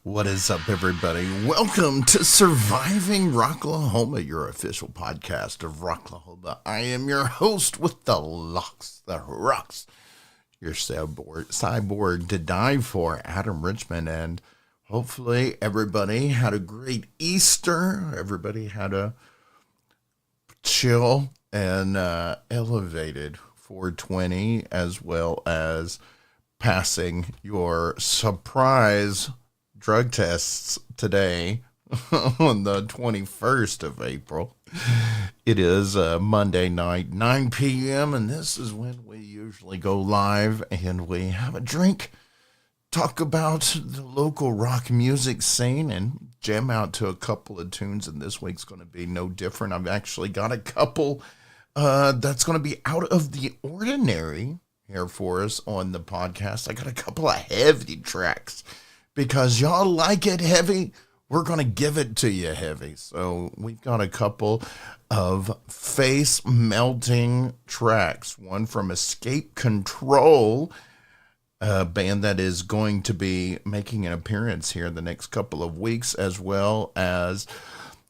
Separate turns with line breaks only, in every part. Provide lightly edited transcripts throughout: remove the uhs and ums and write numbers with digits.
What is up, everybody? Welcome to Surviving Rocklahoma, your official podcast of Rocklahoma. I am your host with the locks, the rocks, your cyborg to die for, Adam Richmond, and hopefully everybody had a great Easter. Everybody had a chill and elevated 420, as well as passing your surprise drug tests today on the 21st of April. It is Monday night, 9 p.m., and this is when we usually go live and we have a drink, talk about the local rock music scene, and jam out to a couple of tunes, and this week's going to be no different. I've actually got a couple that's going to be out of the ordinary here for us on the podcast. I got a couple of heavy tracks. Because y'all like it heavy, we're going to give it to you heavy. So we've got a couple of face-melting tracks. One from Escape Control, a band that is going to be making an appearance here in the next couple of weeks, as well as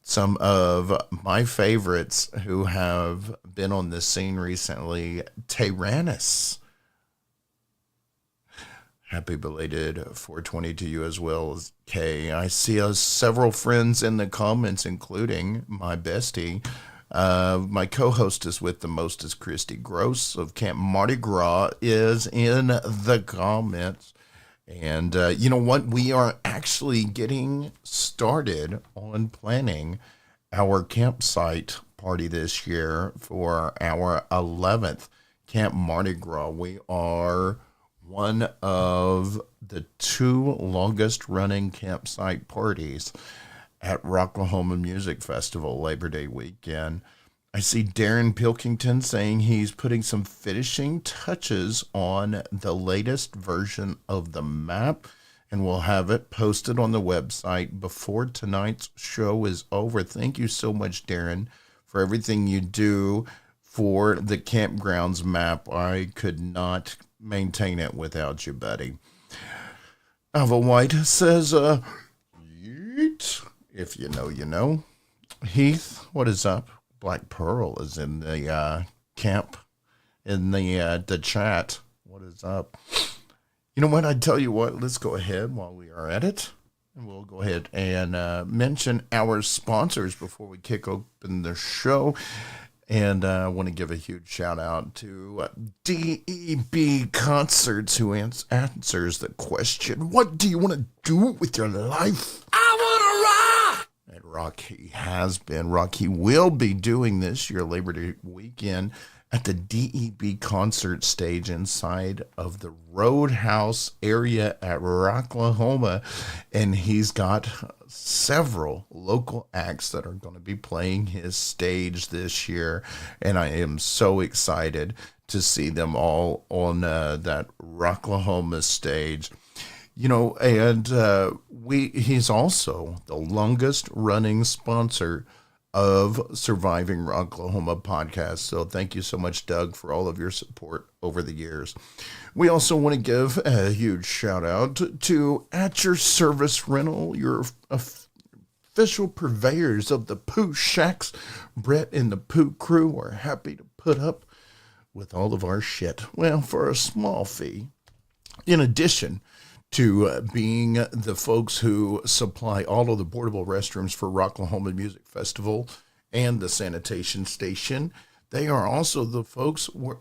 some of my favorites who have been on this scene recently, TARANIS. Happy belated 420 to you as well as Kay. I see several friends in the comments, including my bestie. My co-hostess with the most is Christy Gross of Camp Mardi Gras is in the comments. And you know what? We are actually getting started on planning our campsite party this year for our 11th Camp Mardi Gras. We are one of the two longest running campsite parties at Rocklahoma Music Festival Labor Day weekend. I see Darren Pilkington saying he's putting some finishing touches on the latest version of the map, and we'll have it posted on the website before tonight's show is over. Thank you so much, Darren, for everything you do for the campgrounds map. I could not maintain it without you, buddy. Alva White says, yeet. If you know, you know. Heath, what is up? Black Pearl is in the camp, in the chat. What is up? You know what? I tell you what, let's go ahead while we are at it. And we'll go ahead and mention our sponsors before we kick open the show. And I want to give a huge shout out to DEB Concerts, who answers the question, what do you want to do with your life? I want to rock! And rock he has been. Rock he will be doing this year, Labor Day weekend, at the DEB concert stage inside of the Roadhouse area at Rocklahoma. And he's got several local acts that are going to be playing his stage this year. And I am so excited to see them all on that Rocklahoma stage. You know, and he's also the longest running sponsor of Surviving Rocklahoma podcast. So thank you so much, Doug, for all of your support over the years. We also want to give a huge shout out to At Your Service Rental, your official purveyors of the Pooh Shacks. Brett and the Pooh crew are happy to put up with all of our shit, well, for a small fee. In addition to being the folks who supply all of the portable restrooms for Rocklahoma Music Festival and the sanitation station, they are also the folks where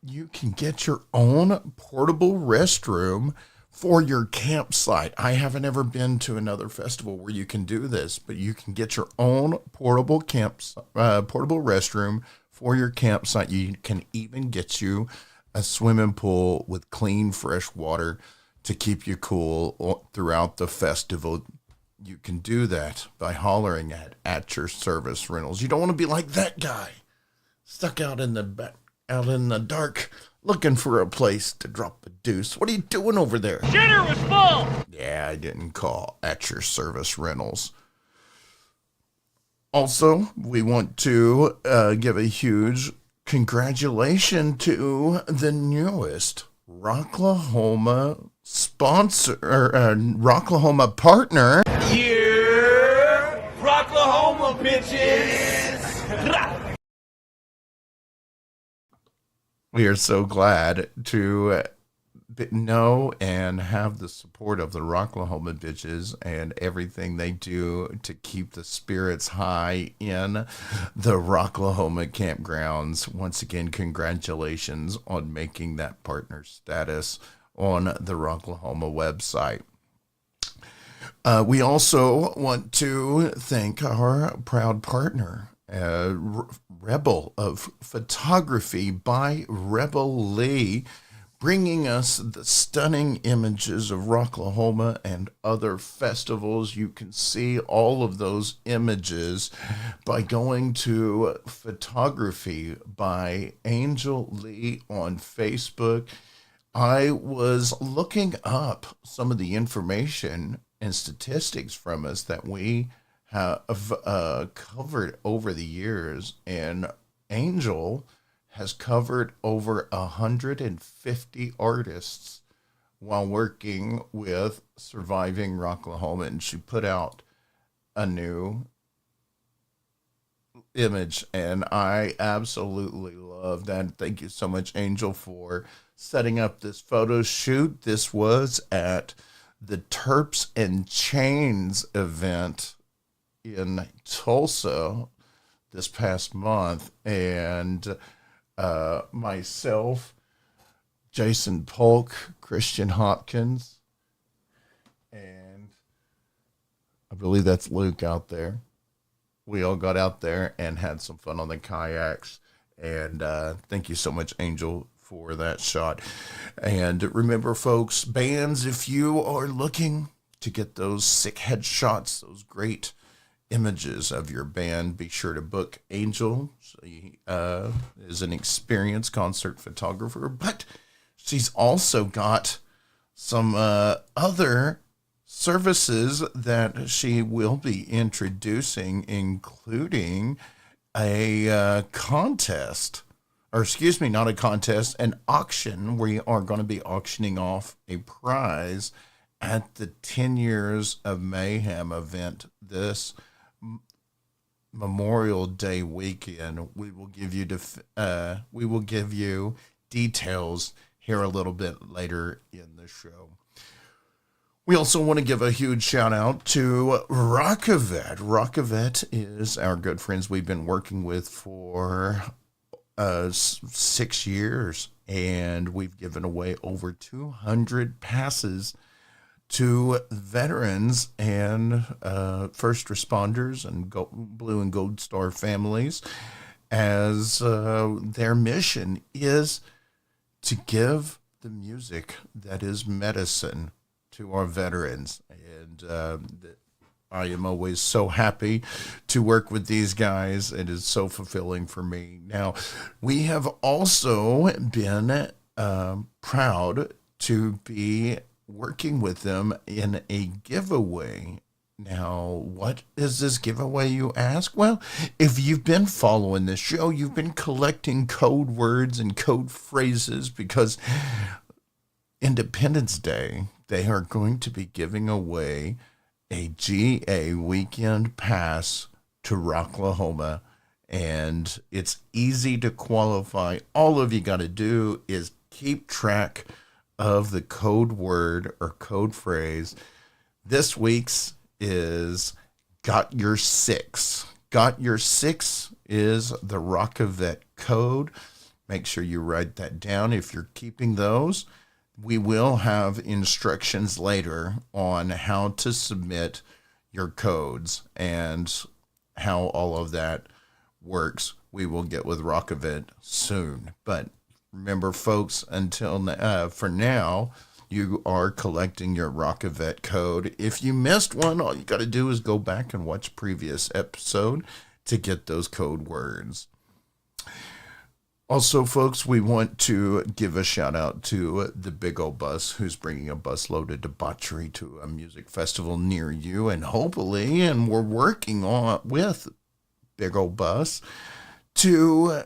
you can get your own portable restroom for your campsite. I haven't ever been to another festival where you can do this, but you can get your own portable restroom for your campsite. You can even get you a swimming pool with clean, fresh water to keep you cool throughout the festival. You can do that by hollering at Your Service Rentals. You don't want to be like that guy stuck out in the dark looking for a place to drop a deuce. What are you doing over there?
Dinner was full.
Yeah, I didn't call At Your Service Rentals. Also, we want to give a huge congratulations to the newest Rocklahoma sponsor, Rocklahoma partner.
Yeah, Rocklahoma, bitches.
We are so glad to know and have the support of the Rocklahoma bitches and everything they do to keep the spirits high in the Rocklahoma campgrounds. Once again, congratulations on making that partner status on the Rocklahoma website. We also want to thank our proud partner, Rebel of Photography by Rebel Lee, bringing us the stunning images of Rocklahoma and other festivals. You can see all of those images by going to Photography by Angel Lee on Facebook. I was looking up some of the information and statistics from us that we have covered over the years, and Angel has covered over 150 artists while working with Surviving Rocklahoma, and she put out a new image, and I absolutely love that. Thank you so much, Angel, for setting up this photo shoot. This was at the Terps and Chains event in Tulsa this past month, and myself, Jason Polk, Christian Hopkins, and I believe that's Luke out there. We all got out there and had some fun on the kayaks, and thank you so much, Angel, for that shot. And remember, folks, bands, if you are looking to get those sick headshots, those great images of your band, be sure to book Angel. She is an experienced concert photographer, but she's also got some other services that she will be introducing, including a contest, or excuse me, not a contest, an auction. We are going to be auctioning off a prize at the 10 Years of Mayhem event this Memorial Day weekend. We will give you details here a little bit later in the show. We also want to give a huge shout out to Rockevet. Rockevet is our good friends we've been working with for 6 years, and we've given away over 200 passes to veterans and first responders and Blue and Gold Star families, as their mission is to give the music that is medicine to our veterans. And I am always so happy to work with these guys. It is so fulfilling for me. Now, we have also been proud to be working with them in a giveaway. Now, what is this giveaway, you ask? Well, if you've been following this show, you've been collecting code words and code phrases, because Independence Day, they are going to be giving away a GA weekend pass to Rocklahoma, and it's easy to qualify. All of you got to do is keep track of the code word or code phrase. This week's is Got Your Six. Got Your Six is the Rockevet code. Make sure you write that down if you're keeping those. We will have instructions later on how to submit your codes and how all of that works. We will get with Rockevet soon. But remember, folks, for now, you are collecting your Rockevet code. If you missed one, all you got to do is go back and watch previous episode to get those code words. Also, folks, we want to give a shout out to the Big Ol' Bus, who's bringing a busload of debauchery to a music festival near you, and hopefully, and we're working on with Big Ol' Bus to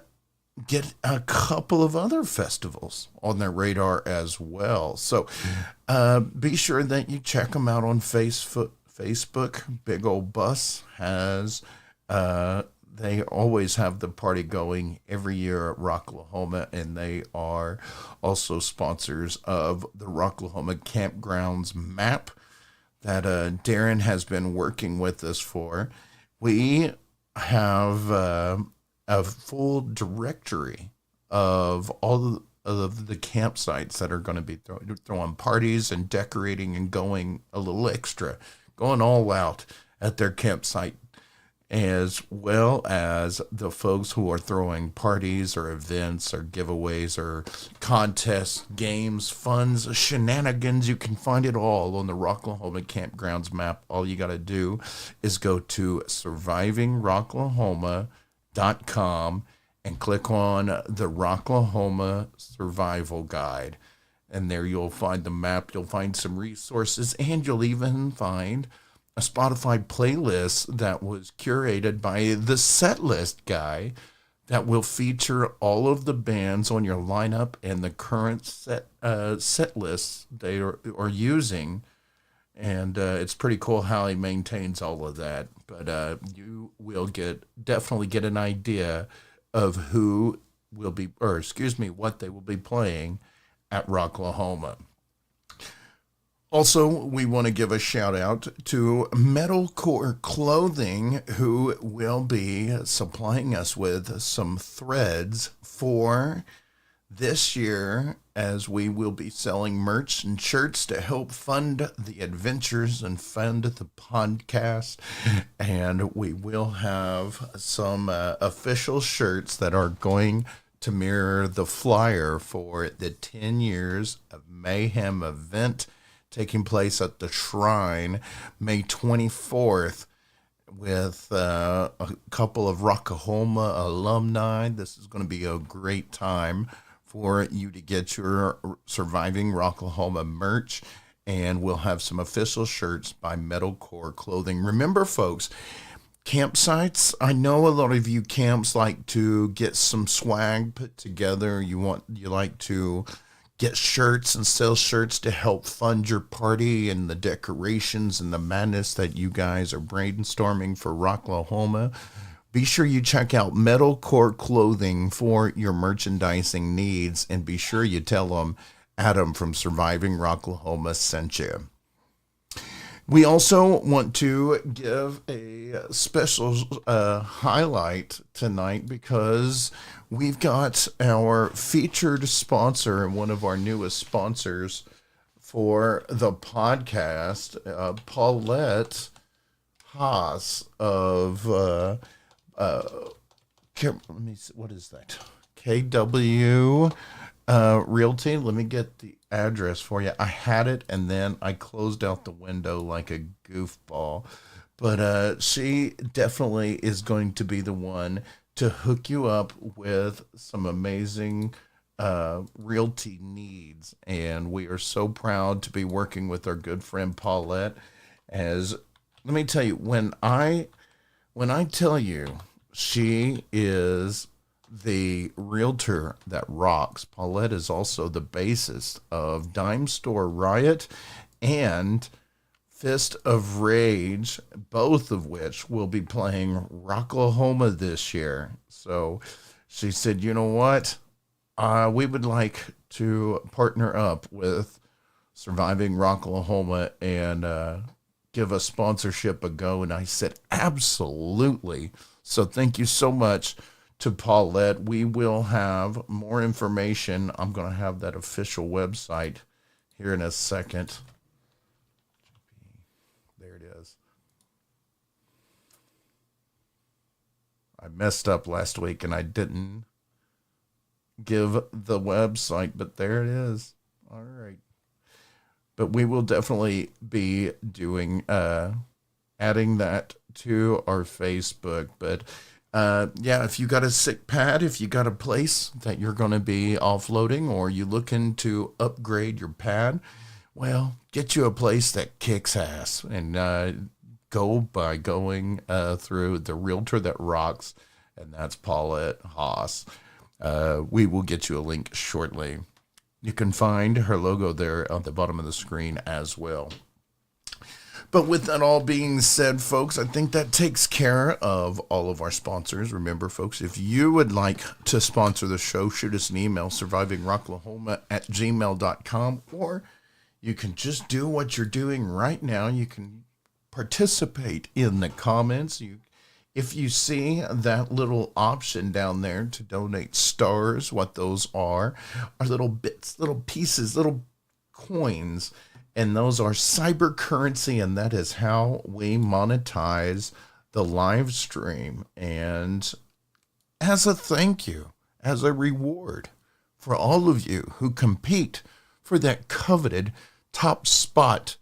get a couple of other festivals on their radar as well. So be sure that you check them out on Facebook. Big Old Bus has, they always have the party going every year at Rocklahoma, and they are also sponsors of the Rocklahoma Campgrounds map that Darren has been working with us for. We have a full directory of all of the campsites that are going to be throwing parties and decorating and going a little extra, going all out at their campsite, as well as the folks who are throwing parties or events or giveaways or contests, games, funds, shenanigans. You can find it all on the Rocklahoma Campgrounds map. All you got to do is go to survivingrocklahoma.com and click on the Rocklahoma Survival Guide. And there you'll find the map, you'll find some resources, and you'll even find a Spotify playlist that was curated by the setlist guy that will feature all of the bands on your lineup and the current set lists they are using. And it's pretty cool how he maintains all of that. But you will definitely get an idea of who will be, or excuse me, what they will be playing at Rocklahoma. Also, we want to give a shout out to Metalcore Clothing, who will be supplying us with some threads for this year, as we will be selling merch and shirts to help fund the adventures and fund the podcast. And we will have some official shirts that are going to mirror the flyer for the 10 Years of Mayhem event taking place at the Shrine May 24th with a couple of Rocklahoma alumni. This is going to be a great time for you to get your Surviving Rocklahoma merch, and we'll have some official shirts by Metalcore Clothing. Remember, folks, campsites, I know a lot of you camps like to get some swag put together. You like to get shirts and sell shirts to help fund your party and the decorations and the madness that you guys are brainstorming for Rocklahoma. Be sure you check out Metalcore Clothing for your merchandising needs, and be sure you tell them Adam from Surviving Rocklahoma sent you. We also want to give a special highlight tonight, because we've got our featured sponsor and one of our newest sponsors for the podcast, Paulette Haas of, let me see, what is that? KW Realty. Let me get the address for you. I had it and then I closed out the window like a goofball. But she definitely is going to be the one to hook you up with some amazing realty needs. And we are so proud to be working with our good friend Paulette. As let me tell you, when I tell you she is the realtor that rocks, Paulette is also the bassist of Dime Store Riot and Fist of Rage, both of which will be playing Rocklahoma this year. So she said, you know what? We would like to partner up with Surviving Rocklahoma and give a sponsorship a go. And I said, absolutely. So thank you so much to Paulette. We will have more information. I'm going to have that official website here in a second. There it is. I messed up last week and I didn't give the website, but there it is. All right. But we will definitely be doing, adding that to our Facebook. But yeah, if you got a sick pad, if you got a place that you're going to be offloading, or you looking to upgrade your pad, well, get you a place that kicks ass, and go by going through the realtor that rocks, and that's Paulette Haas. We will get you a link shortly. You can find her logo there on the bottom of the screen as well. But with that all being said, folks, I think that takes care of all of our sponsors. Remember, folks, if you would like to sponsor the show, shoot us an email, survivingrocklahoma@gmail.com, or you can just do what you're doing right now. You can participate in the comments. If you see that little option down there to donate stars, what those are little bits, little pieces, little coins. And those are cyber currency, and that is how we monetize the live stream. And as a thank you, as a reward for all of you who compete for that coveted top spot,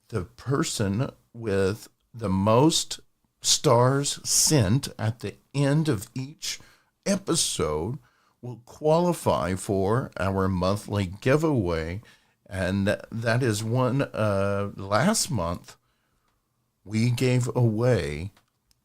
the person with the most stars sent at the end of each episode will qualify for our monthly giveaway. And that is one, last month, we gave away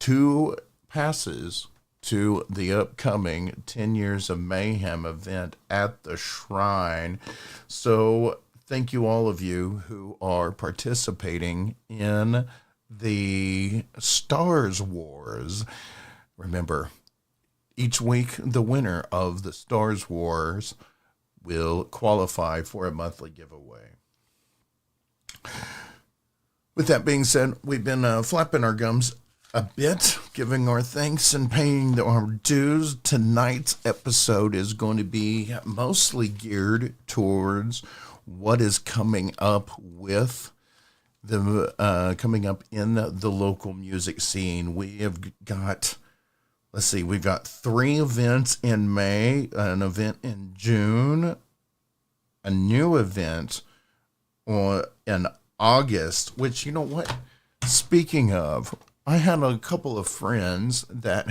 2 passes to the upcoming 10 Years of Mayhem event at the Shrine. So thank you all of you who are participating in the Stars Wars. Remember, each week the winner of the Stars Wars will qualify for a monthly giveaway. With that being said, we've been flapping our gums a bit, giving our thanks and paying our dues. Tonight's episode is going to be mostly geared towards what is coming up with coming up in the local music scene. We have got, we've got 3 events in May, an event in June, a new event in August, which, you know what? Speaking of, I had a couple of friends that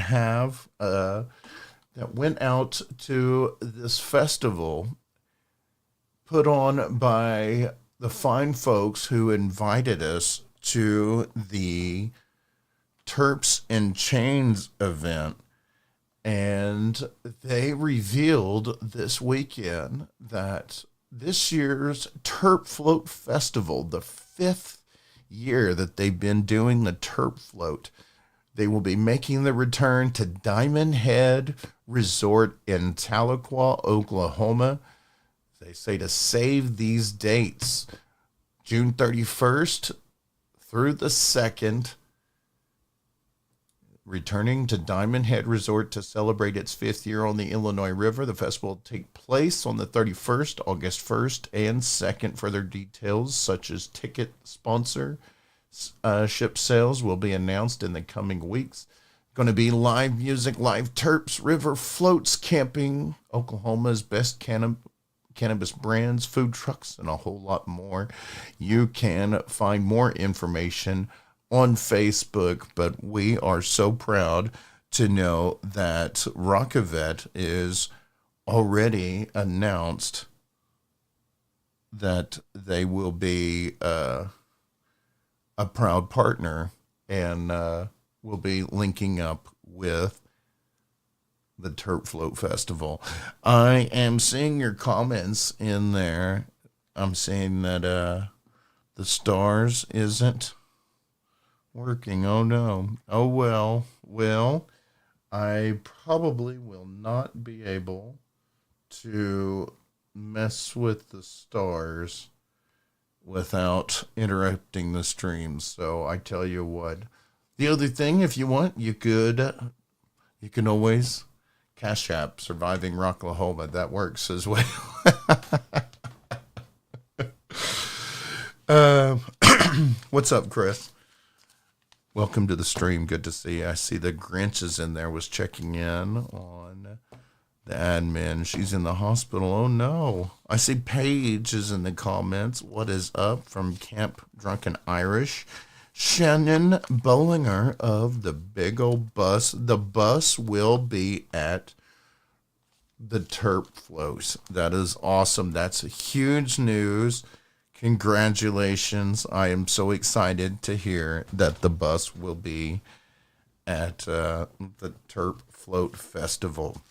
went out to this festival put on by the fine folks who invited us to the Terps and Chains event, and they revealed this weekend that this year's Terp Float Festival, the 5th year that they've been doing the Terp Float, they will be making the return to Diamond Head Resort in Tahlequah, Oklahoma. They say to save these dates, June 31st through the 2nd, returning to Diamond Head Resort to celebrate its 5th year on the Illinois River. The festival will take place on the 31st, August 1st, and 2nd. Further details, such as ticket sponsorship sales, will be announced in the coming weeks. Going to be live music, live Terps, river floats, camping, Oklahoma's best cannabis brands, food trucks, and a whole lot more. You can find more information on Facebook, but we are so proud to know that Rockevet is already announced that they will be a proud partner and will be linking up with the Terp Float Festival. I am seeing your comments in there. I'm seeing that the stars isn't working. Oh no. Oh well. Well, I probably will not be able to mess with the stars without interrupting the stream. So I tell you what. The other thing, if you want, you can always Cash App Surviving Rocklahoma. That works as well. What's up, Chris? Welcome to the stream. Good to see you. I see the Grinch is in there, was checking in on the admin. She's in the hospital. Oh, no. I see Paige is in the comments. What is up from Camp Drunken Irish? Shannon Bollinger of the Big Old Bus. The bus will be at the Terp Float. That is awesome. That's huge news. Congratulations. I am so excited to hear that the bus will be at the Terp Float Festival.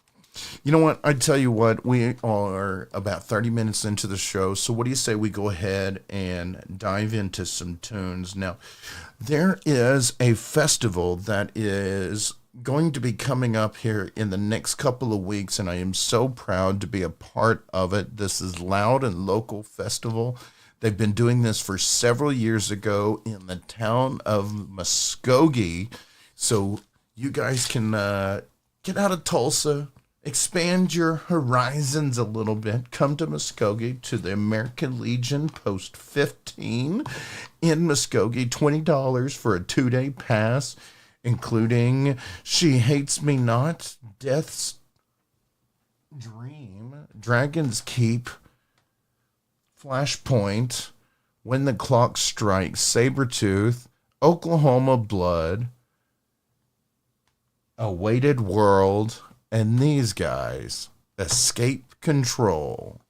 You know what? I tell you what, we are about 30 minutes into the show. So what do you say we go ahead and dive into some tunes? Now, there is a festival that is going to be coming up here in the next couple of weeks, and I am so proud to be a part of it. This is Loud and Local Festival. They've been doing this for several years ago in the town of Muskogee. So you guys can get out of Tulsa, expand your horizons a little bit, come to Muskogee to the American Legion Post 15 in Muskogee, $20 for a 2-day pass, including She Hates Me Not, Death's Dream, Dragon's Keep, Flashpoint, When the Clock Strikes, Sabretooth, Oklahoma Blood, A Weighted World, and these guys, Escape Control.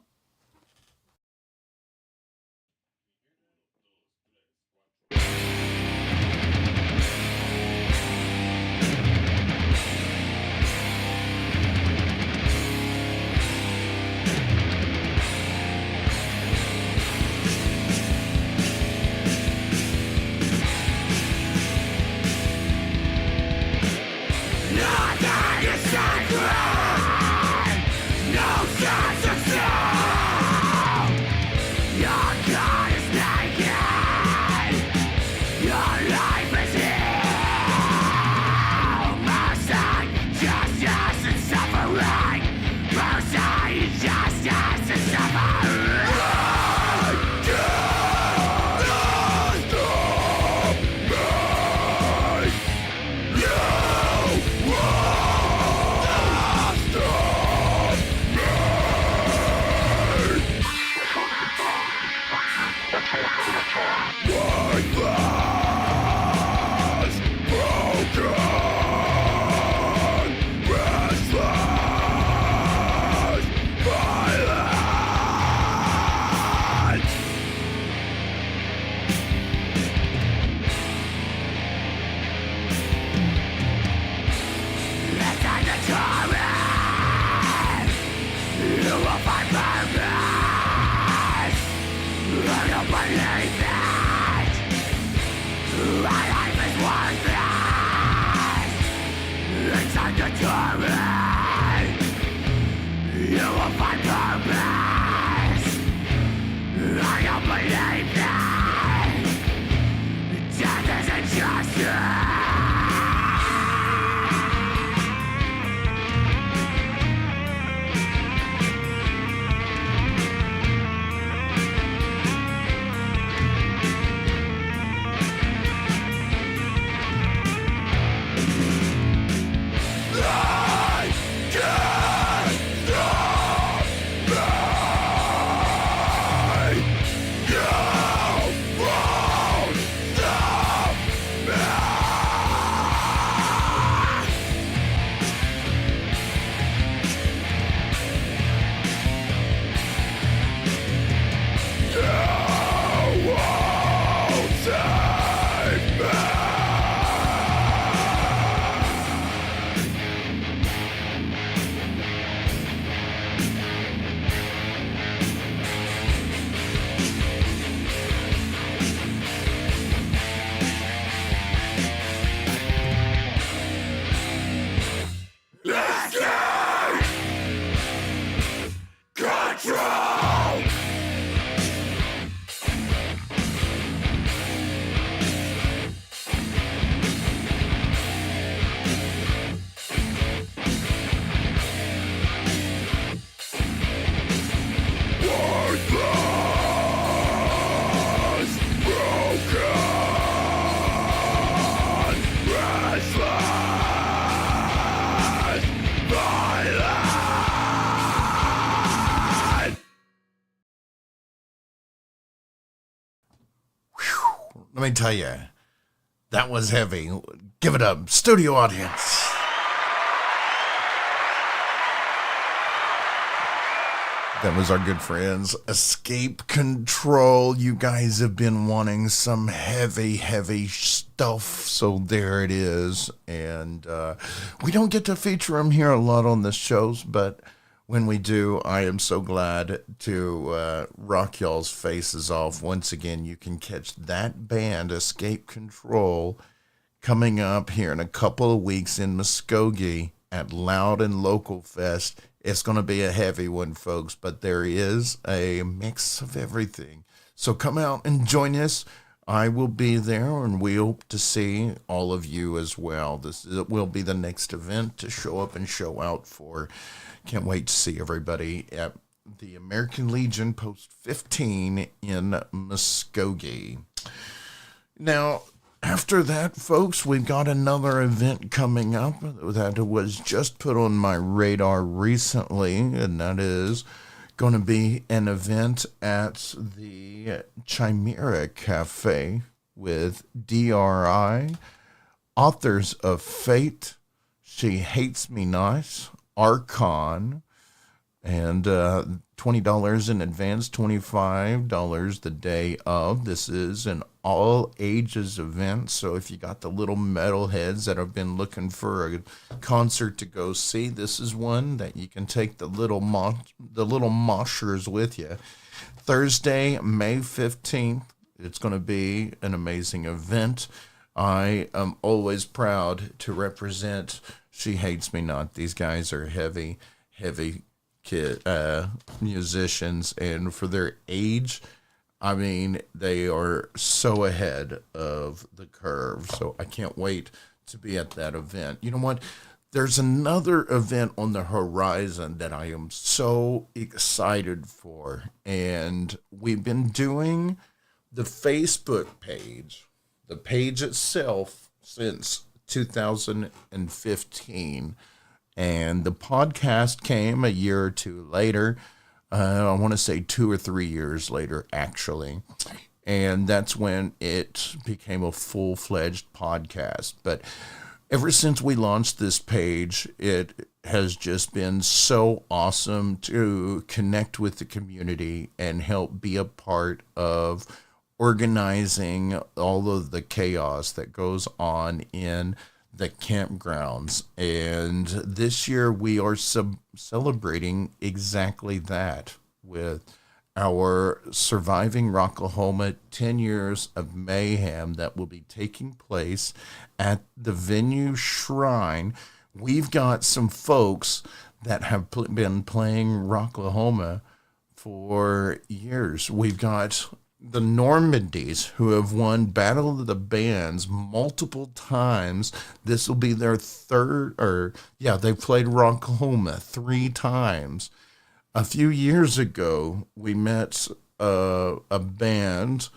Let me tell you, that was heavy. Give it up, studio audience. That was our good friends, Escape Control. You guys have been wanting some heavy stuff. So there it is. And we don't get to feature them here a lot on the shows, but when we do, I am so glad to rock y'all's faces off. Once again, you can catch that band, Escape Control, coming up here in a couple of weeks in Muskogee at Loud and Local Fest. It's going to be a heavy one, folks, but there is a mix of everything. So come out and join us. I will be there, and we hope to see all of you as well. Will be the next event to show up and show out for. Can't wait to see everybody at the American Legion Post 15 in Muskogee. Now, after that, folks, we've got another event coming up that was just put on my radar recently, and that is going to be an event at the Chimera Cafe with DRI, Authors of Fate, She Hates Me Not, Archon, and $20 in advance, $25 the day of. This is an all ages event, so if you got the little metalheads that have been looking for a concert to go see, this is one that you can take the little moshers with you. Thursday, May 15th, it's going to be an amazing event. I am always proud to represent She Hates Me Not. These guys are heavy musicians, and for their age, I mean, they are so ahead of the curve. So I can't wait to be at that event. You know what? There's another event on the horizon that I am so excited for, and we've been doing the Facebook page, the page itself, since 2015. And the podcast came a year or two later. I want to say 2 or 3 years later, actually. And that's when it became a full-fledged podcast. But ever since we launched this page, it has just been so awesome to connect with the community and help be a part of organizing all of the chaos that goes on in the campgrounds. And this year we are celebrating exactly that with our Surviving Rocklahoma 10 Years of Mayhem that will be taking place at the venue Shrine. We've got some folks that have been playing Rocklahoma for years. We've got the Normandys, who have won Battle of the Bands multiple times. This will be their they've played Rocklahoma 3 times. A few years ago, we met a band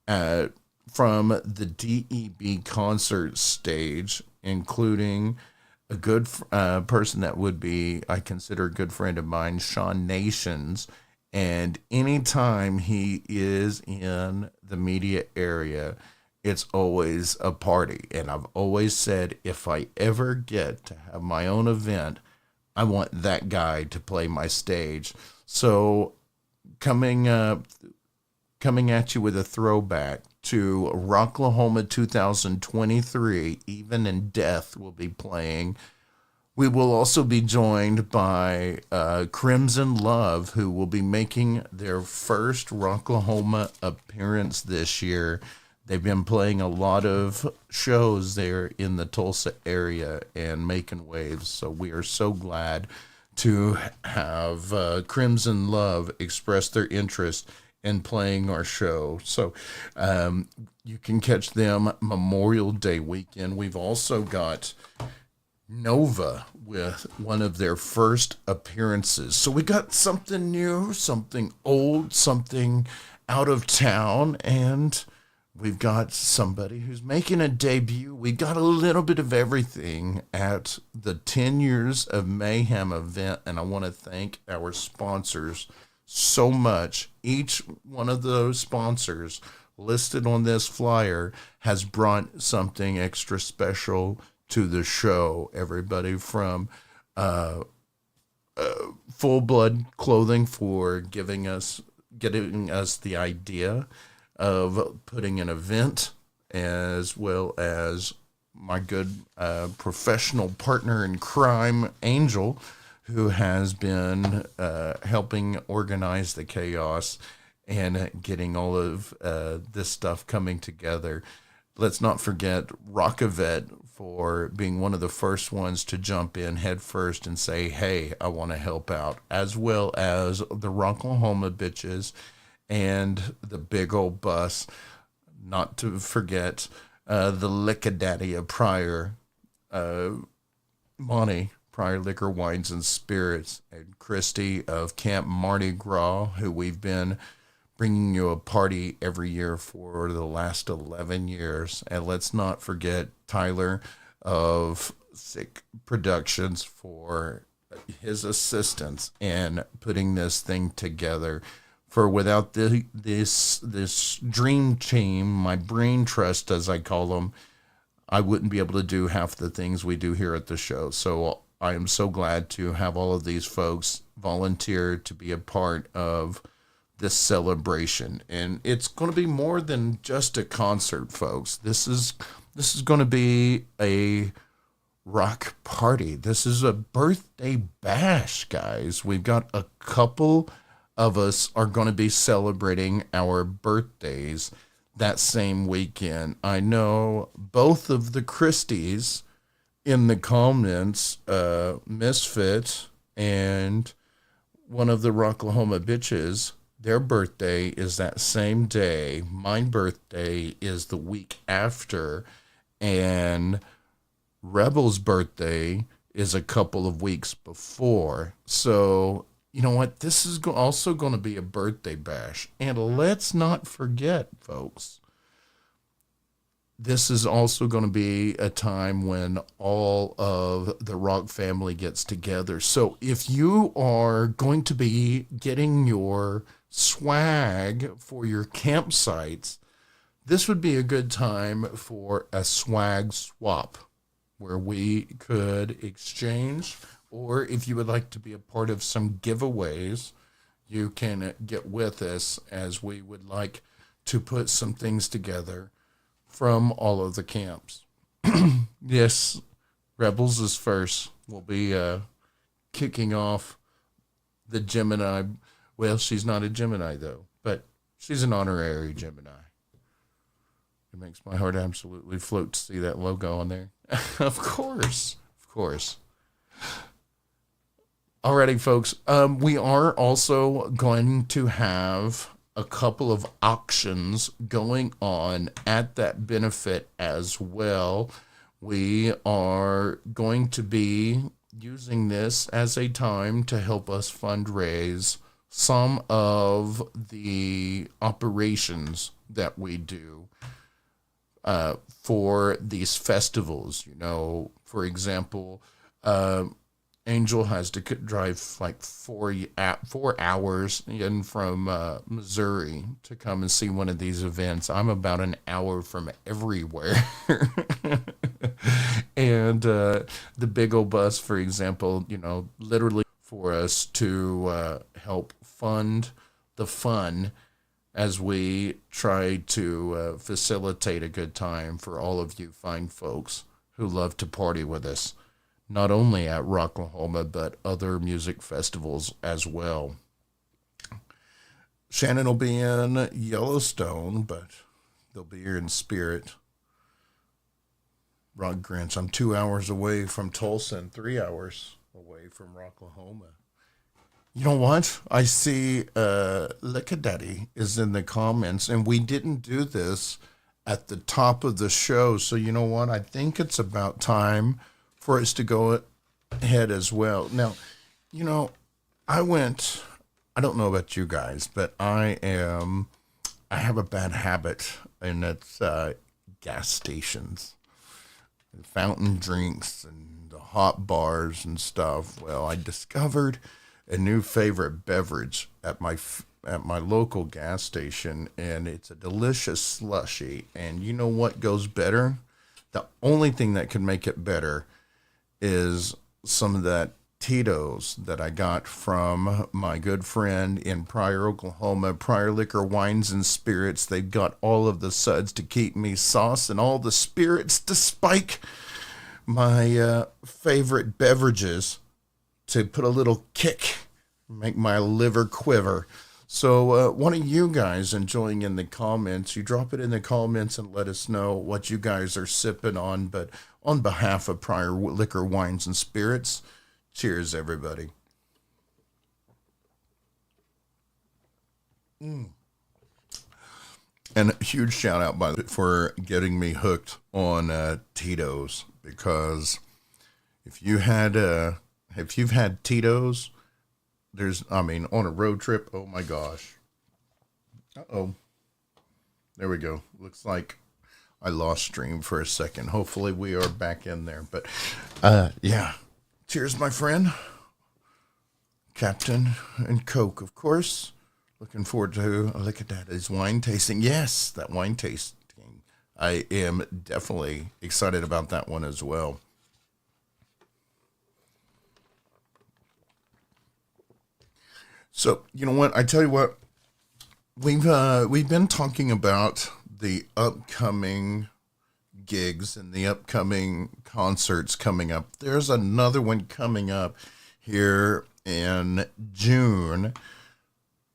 from the DEB concert stage, including a good person that would be, I consider a good friend of mine, Sean Nations. And anytime he is in the media area, it's always a party. And I've always said, if I ever get to have my own event, I want that guy to play my stage. So coming at you with a throwback to Rocklahoma 2023, Even in Death will be playing. We will also be joined by Crimson Love, who will be making their first Rocklahoma appearance this year. They've been playing a lot of shows there in the Tulsa area and making waves. So we are so glad to have Crimson Love express their interest in playing our show. So you can catch them Memorial Day weekend. We've also got Nova with one of their first appearances. So we got something new, something old, something out of town, and we've got somebody who's making a debut. We got a little bit of everything at the 10 Years of Mayhem event, and I want to thank our sponsors so much. Each one of those sponsors listed on this flyer has brought something extra special to the show. Everybody from Full Blood Clothing for getting us the idea of putting an event as well as my good professional partner in crime, Angel, who has been helping organize the chaos and getting all of this stuff coming together. Let's not forget Rockevet for being one of the first ones to jump in head first and say, hey, I want to help out, as well as the Rocklahoma bitches and the big old bus. Not to forget the Lickadaddy of Pryor, Monty, Pryor Liquor, Wines, and Spirits, and Christy of Camp Mardi Gras, who we've been bringing you a party every year for the last 11 years. And let's not forget Tyler of Sick Productions for his assistance in putting this thing together. For without this dream team, my brain trust, as I call them, I wouldn't be able to do half the things we do here at the show. So I am so glad to have all of these folks volunteer to be a part of this celebration. And it's going to be more than just a concert, folks. This is going to be a rock party. This is a birthday bash, guys. We've got a couple of us are going to be celebrating our birthdays that same weekend. I know both of the Christies in the comments, Misfit and one of the Rocklahoma bitches, their birthday is that same day. My birthday is the week after, and Rebel's birthday is a couple of weeks before. So you know what? This is also going to be a birthday bash. And let's not forget, folks, this is also going to be a time when all of the rock family gets together. So if you are going to be getting your swag for your campsites, this would be a good time for a swag swap where we could exchange. Or if you would like to be a part of some giveaways, you can get with us, as we would like to put some things together from all of the camps. Yes, Rebels is first. We'll be kicking off the Gemini. Well, she's not a Gemini, though, but she's an honorary Gemini. It makes my heart absolutely float to see that logo on there. Of course. Alrighty, folks. We are also going to have a couple of auctions going on at that benefit as well. We are going to be using this as a time to help us fundraise some of the operations that we do for these festivals. You know, for example, Angel has to drive like 4 hours in from Missouri to come and see one of these events. I'm about an hour from everywhere. And the big old bus, for example, you know, literally for us to help fund the fun as we try to facilitate a good time for all of you fine folks who love to party with us. Not only at Rocklahoma, but other music festivals as well. Shannon will be in Yellowstone, but they'll be here in spirit. Rod grins, I'm 2 hours away from Tulsa and 3 hours away from Rocklahoma. You know what? I see Lickadaddy is in the comments, and we didn't do this at the top of the show, so you know what? I think it's about time for us to go ahead as well. Now, you know, I don't know about you guys, but I have a bad habit, and it's gas stations, and fountain drinks, and the hot bars and stuff. Well, I discovered a new favorite beverage at my local gas station, and it's a delicious slushy. And you know what goes better? The only thing that can make it better is some of that Tito's that I got from my good friend in Pryor, Oklahoma, Pryor Liquor Wines and Spirits. They've got all of the suds to keep me sauce and all the spirits to spike my favorite beverages to put a little kick, make my liver quiver. So one of you guys enjoying in the comments, you drop it in the comments and let us know what you guys are sipping on. But on behalf of Pryor Liquor Wines and Spirits, cheers, everybody. And a huge shout out for getting me hooked on Tito's, because if you've had Tito's, on a road trip, oh my gosh. Uh-oh. There we go. Looks like I lost stream for a second. Hopefully we are back in there. But yeah. Cheers, my friend. Captain and Coke, of course. Looking forward to look at that. His wine tasting. Yes, that wine tasting. I am definitely excited about that one as well. So, you know what? I tell you what. We've been talking about the upcoming gigs and the upcoming concerts coming up. There's another one coming up here in June.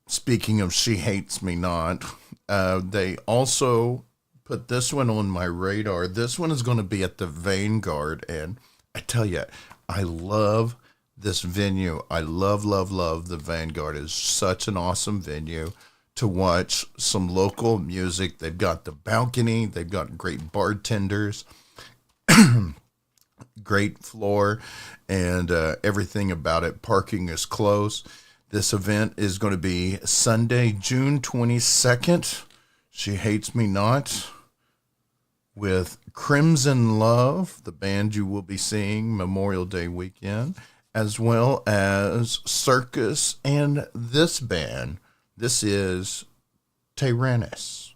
Speaking of She Hates Me Not, they also put this one on my radar. This one is going to be at the Vanguard, and I tell you, I love this venue. I love the Vanguard. It's such an awesome venue to watch some local music. They've got the balcony. They've got great bartenders, great floor, and everything about it. Parking is close. This event is going to be Sunday, June 22nd. She Hates Me Not, with Crimson Love, the band you will be seeing Memorial Day weekend, as well as Circus and this band. This is TARANIS.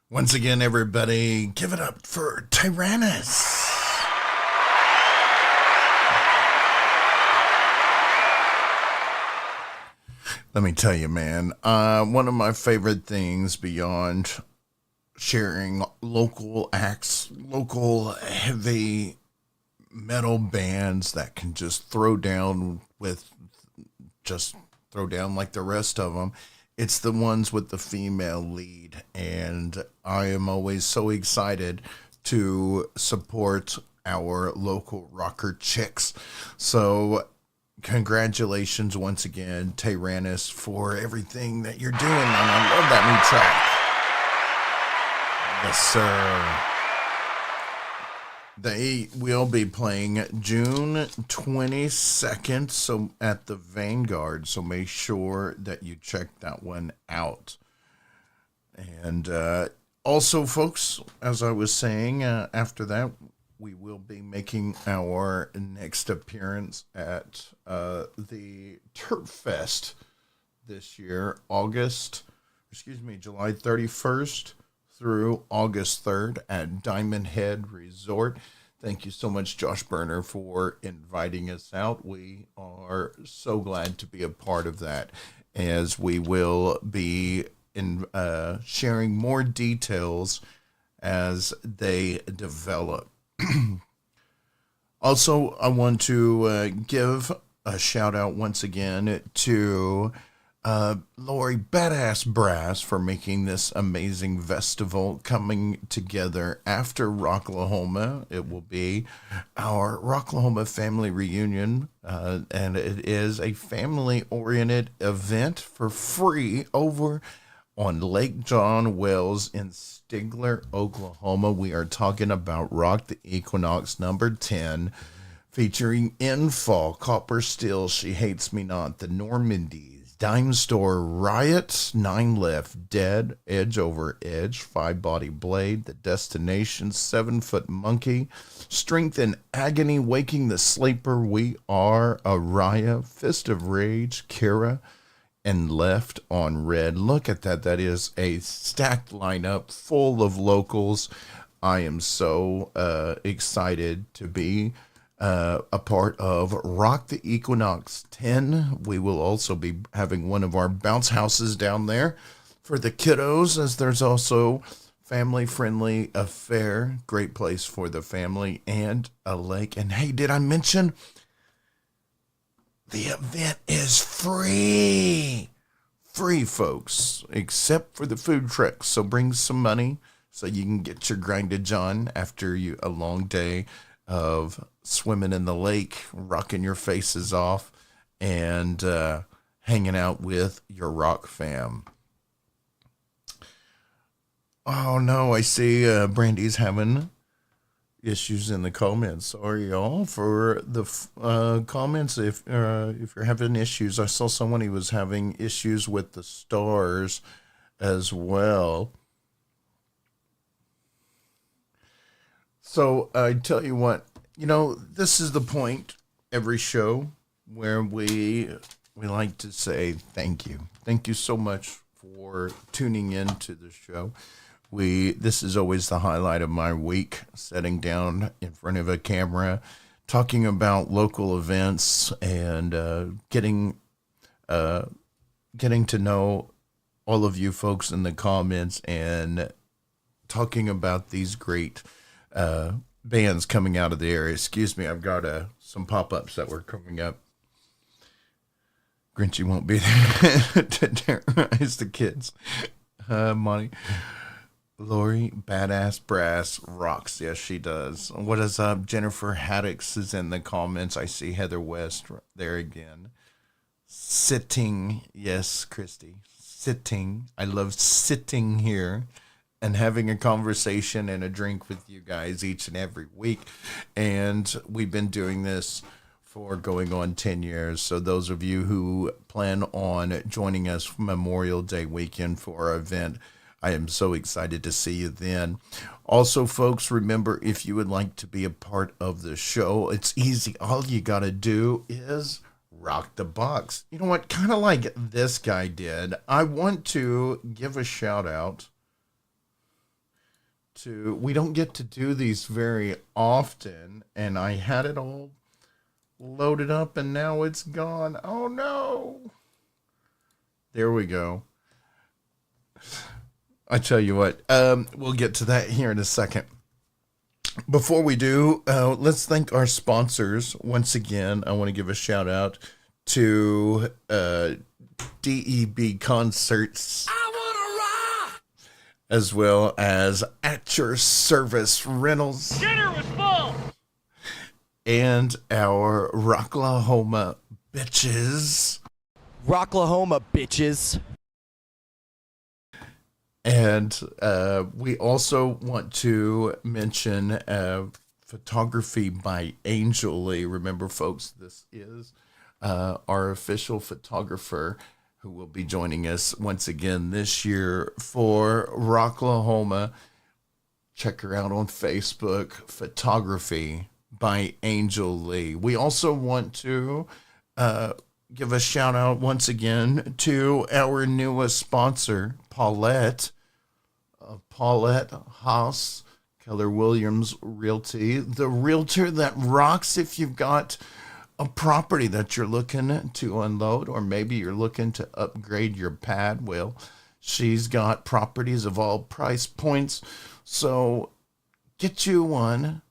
Once again, everybody, give it up for TARANIS. Let me tell you, man, one of my favorite things beyond sharing local acts, local heavy metal bands that can just throw down like the rest of them. It's the ones with the female lead, and I am always so excited to support our local rocker chicks. So congratulations once again, TARANIS, for everything that you're doing, and I love that new track. Yes, sir. They will be playing June 22nd, so at the Vanguard, so make sure that you check that one out. And also, folks, as I was saying, after that, we will be making our next appearance at the Terp Fest this year, July 31st through August 3rd at Diamond Head Resort. Thank you so much, Josh Berner, for inviting us out. We are so glad to be a part of that, as we will be sharing more details as they develop. Also, I want to give a shout out once again to Lori Badass Brass for making this amazing festival coming together after Rocklahoma. It will be our Rocklahoma family reunion, and it is a family-oriented event for free over on Lake John Wells in Stigler, Oklahoma. We are talking about Rock the Equinox number 10, featuring Infall, Copper Steel, She Hates Me Not, the Normandys, Dime Store Riot, 9 Left Dead, Edge Over Edge, 5 Body Blade, The Destination, 7 Foot Monkey, Strength and Agony, Waking the Sleeper, We Are, Araya, Fist of Rage, Kira, and Left on Red. Look at that. That is a stacked lineup full of locals. I am so excited to be a part of Rock the Equinox 10. We will also be having one of our bounce houses down there for the kiddos, as there's also family-friendly affair. Great place for the family, and a lake. And hey, did I mention the event is free? Free, folks, except for the food trucks. So bring some money so you can get your grindage on after a long day of swimming in the lake, rocking your faces off, and hanging out with your rock fam. Oh no, I see Brandy's having issues in the comments. Sorry, y'all, for the comments. If you're having issues, I saw someone who was having issues with the stars as well. So I tell you what, this is the point every show where we like to say thank you. Thank you so much for tuning in to the show. This is always the highlight of my week, sitting down in front of a camera, talking about local events, and getting to know all of you folks in the comments, and talking about these great bands coming out of the area. Excuse me, I've got some pop-ups that were coming up. Grinchy won't be there to terrorize the kids. Monty. Lori Badass Brass rocks. Yes, she does. What is up? Jennifer Haddix is in the comments. I see Heather West there again. Sitting. Yes, Christy. Sitting. I love sitting here and having a conversation and a drink with you guys each and every week. And we've been doing this for going on 10 years. So those of you who plan on joining us Memorial Day weekend for our event, I am so excited to see you then. Also, folks, remember, if you would like to be a part of the show, it's easy. All you got to do is rock the box. You know what? Kind of like this guy did. I want to give a shout out to, we don't get to do these very often, and I had it all loaded up and now it's gone. Oh no. There we go. I tell you what, we'll get to that here in a second. Before we do, let's thank our sponsors. Once again, I want to give a shout out to DEB Concerts, as well as At Your Service Rentals,
Dinner was full.
and our Rocklahoma bitches.
Rocklahoma, bitches.
And we also want to mention photography by Angel Lee. Remember, folks, this is our official photographer who will be joining us once again this year for Rocklahoma. Check her out on Facebook, Photography by Angel Lee. We also want to give a shout out once again to our newest sponsor, Paulette Haas, Keller Williams Realty, the realtor that rocks. If you've got a property that you're looking to unload, or maybe you're looking to upgrade your pad, well, she's got properties of all price points. So get you a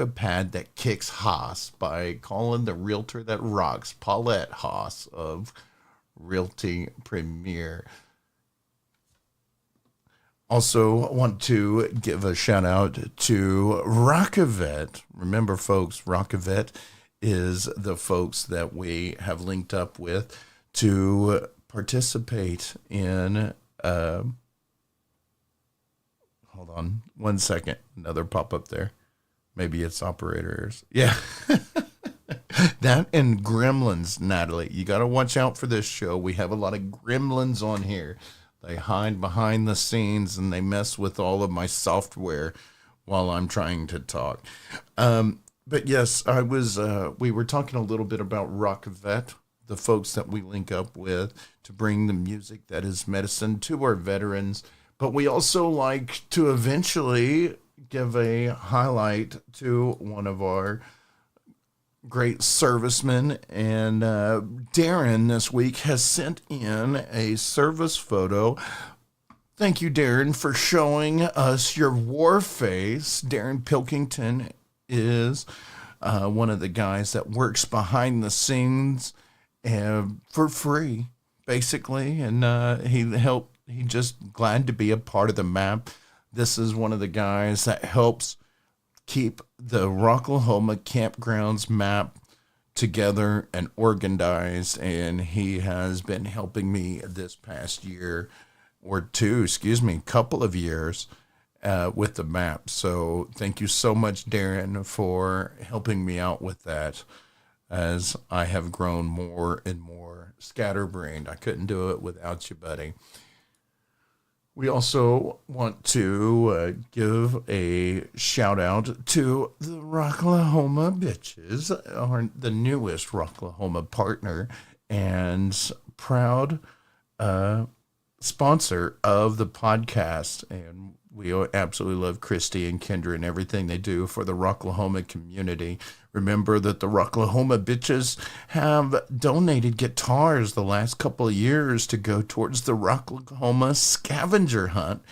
pad that kicks Haas by calling the realtor that rocks, Paulette Haas of Realty Premier. Also want to give a shout out to Rockevet. Remember, folks, Rockevet is the folks that we have linked up with to participate in. Hold on 1 second. Another pop up there. Maybe it's operators. Yeah. That and gremlins, Natalie. You got to watch out for this show. We have a lot of gremlins on here. They hide behind the scenes and they mess with all of my software while I'm trying to talk. But yes, we were talking a little bit about Rockevet, the folks that we link up with to bring the music that is medicine to our veterans. But we also like to eventually give a highlight to one of our great servicemen, and Darren this week has sent in a service photo. Thank you, Darren, for showing us your war face. Darren Pilkington is one of the guys that works behind the scenes for free, basically, and he just glad to be a part of the map. This is one of the guys that helps keep the Rocklahoma campgrounds map together and organized, and he has been helping me this past year or two, couple of years with the map. So thank you so much, Darren, for helping me out with that as I have grown more and more scatterbrained. I couldn't do it without you, buddy. We also want to give a shout out to the Rocklahoma bitches, the newest Rocklahoma partner and proud sponsor of the podcast. And we absolutely love Christy and Kendra and everything they do for the Rocklahoma community. Remember that the Rocklahoma bitches have donated guitars the last couple of years to go towards the Rocklahoma scavenger hunt.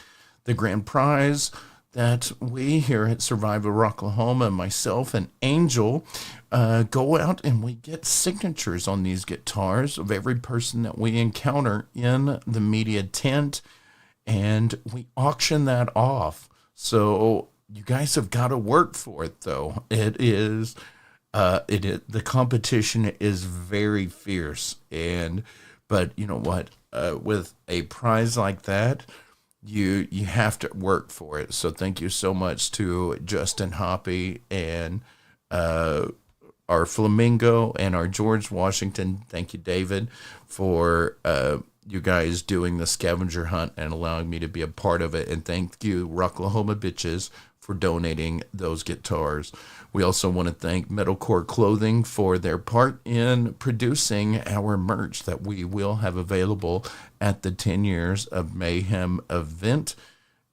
The grand prize that we here at Survival Rocklahoma, myself and Angel, go out and we get signatures on these guitars of every person that we encounter in the media tent, and we auction that off. So you guys have got to work for it, though. The competition is very fierce, but you know what? With a prize like that, you have to work for it. So thank you so much to Justin Hoppy and our Flamingo and our George Washington. Thank you, David, for you guys doing the scavenger hunt and allowing me to be a part of it. And thank you, Rocklahoma bitches, for donating those guitars. We also want to thank Metalcore Clothing for their part in producing our merch that we will have available at the 10 Years of Mayhem event.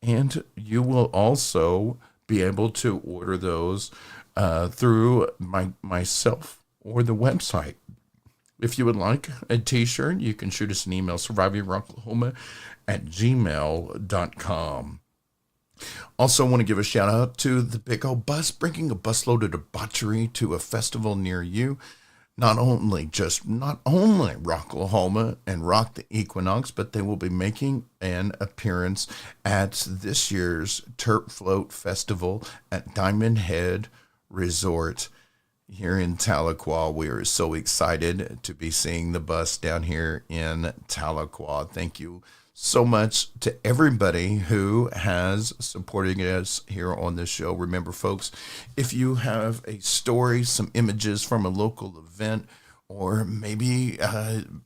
And you will also be able to order those through myself or the website. If you would like a t-shirt, you can shoot us an email, survivingrocklahoma@gmail.com. Also want to give a shout out to the Big O Bus, bringing a busload of debauchery to a festival near you. Not only Rocklahoma and Rock the Equinox, but they will be making an appearance at this year's Terp Float Festival at Diamond Head Resort here in Tahlequah. We are so excited to be seeing the bus down here in Tahlequah. Thank you so much to everybody who has supported us here on this show. Remember, folks, if you have a story, some images from a local event, or maybe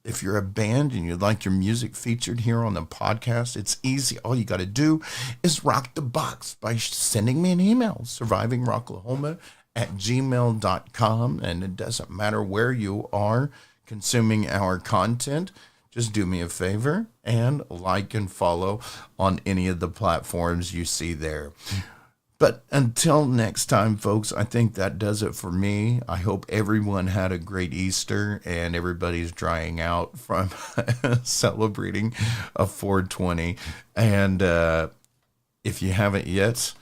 if you're a band and you'd like your music featured here on the podcast, it's easy. All you got to do is rock the box by sending me an email, survivingrocklahoma@gmail.com. And it doesn't matter where you are consuming our content. Just do me a favor and like and follow on any of the platforms you see there. But until next time, folks, I think that does it for me. I hope everyone had a great Easter and everybody's drying out from celebrating a 420. And if you haven't yet,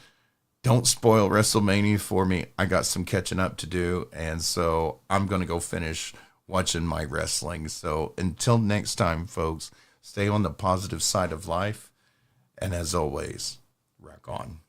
don't spoil WrestleMania for me. I got some catching up to do, and so I'm going to go finish watching my wrestling. So until next time, folks, stay on the positive side of life. And as always, rock on.